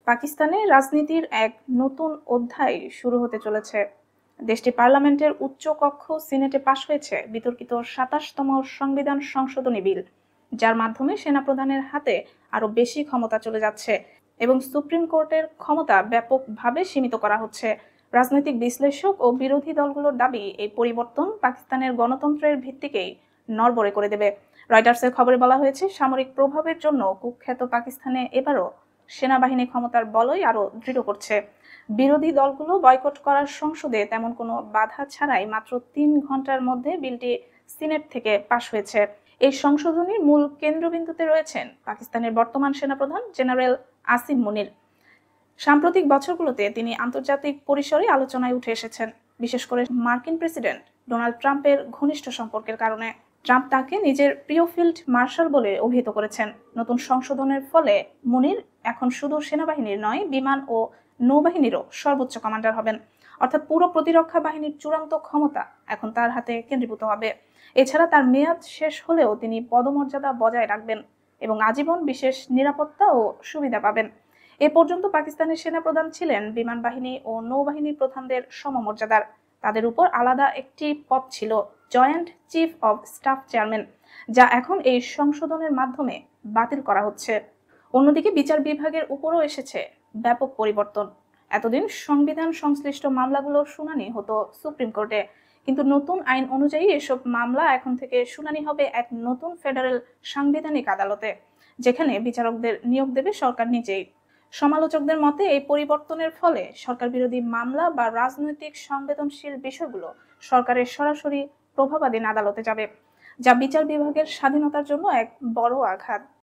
পাকিস্তানে রাজনীতির এক নতুন অধ্যায় শুরু হতে চলেছে। দেশটির পার্লামেন্টের উচ্চ কক্ষ সিনেটে পাশ হয়েছে বিতর্কিত ২৭তম সংবিধান সংশোধনী বিল, যার মাধ্যমে সেনাপ্রধানের হাতে আরো বেশি ক্ষমতা চলে যাচ্ছে এবং সুপ্রিম কোর্টের ক্ষমতা ব্যাপকভাবে সীমিত করা হচ্ছে। রাজনৈতিক বিশ্লেষক ও বিরোধী দলগুলোর দাবি, এই পরিবর্তন পাকিস্তানের গণতন্ত্রের ভিত্তিকেই নড়বড়ে করে দেবে। রয়টার্সের খবরে বলা হয়েছে, সামরিক প্রভাবের জন্য কুখ্যাত পাকিস্তানে এবারও সেনাবাহিনী ক্ষমতার বলয় আরো দৃঢ় করছে। বিরোধী দলগুলো বয়কট করার সংসদে তেমন কোনো বাধা ছাড়াই মাত্র ৩ ঘন্টার মধ্যে বিলটি সিনেট থেকে পাশ হয়েছে। এই সংশোধনীর মূল কেন্দ্রবিন্দুতে রয়েছেন পাকিস্তানের বর্তমান সেনাপ্রধান জেনারেল আসিম মুনির। সাম্প্রতিক বছরগুলোতে তিনি আন্তর্জাতিক পরিসরে আলোচনায় উঠে এসেছেন, বিশেষ করে মার্কিন প্রেসিডেন্ট ডোনাল্ড ট্রাম্পের ঘনিষ্ঠ সম্পর্কের কারণে। ট্রাম্প তাকে নিজের প্রিয় ফিল্ড মার্শাল বলে অভিহিত করেছেন। নতুন সংশোধনের ফলে মুনির এখন শুধু সেনাবাহিনীর নয়, বিমান ও নৌবাহিনীরও সর্বোচ্চ কমান্ডার হবেন। অর্থাৎ পুরো প্রতিরক্ষা বাহিনীর চূড়ান্ত ক্ষমতা এখন তার হাতে কেন্দ্রীভূত হবে। এছাড়া তার মেয়াদ শেষ হলেও তিনি পদমর্যাদা বজায় রাখবেন এবং আজীবন বিশেষ নিরাপত্তা ও সুবিধা পাবেন। এ পর্যন্ত পাকিস্তানের সেনাপ্রধান ছিলেন বিমান বাহিনী ও নৌবাহিনীর প্রধানদের সমমর্যাদার। তাদের উপর আলাদা একটি পদ ছিল, joint chief of staff chairman, যা এখন এই সংশোধনের মাধ্যমে বাতিল করা হচ্ছে। অন্যদিকে বিচার বিভাগের উপরও এসেছে ব্যাপক পরিবর্তন। এতদিন সংবিধান সংশ্লিষ্ট মামলাগুলোর শুনানি হতো সুপ্রিম কোর্টে, কিন্তু নতুন আইন অনুযায়ী এসব মামলা এখন থেকে শুনানি হবে এক নতুন ফেডারেল সাংবিধানিক আদালতে, যেখানে বিচারকদের নিয়োগ দেবে সরকার নিজেই। সমালোচকদের মতে, এই পরিবর্তনের ফলে সরকার বিরোধী মামলা বা রাজনৈতিক সংবেদনশীল বিষয়গুলো সরকারের সরাসরি প্রভাবাধীন আদালতে যাবে, যা বিচার বিভাগের স্বাধীনতার জন্য এক বড় আঘাত।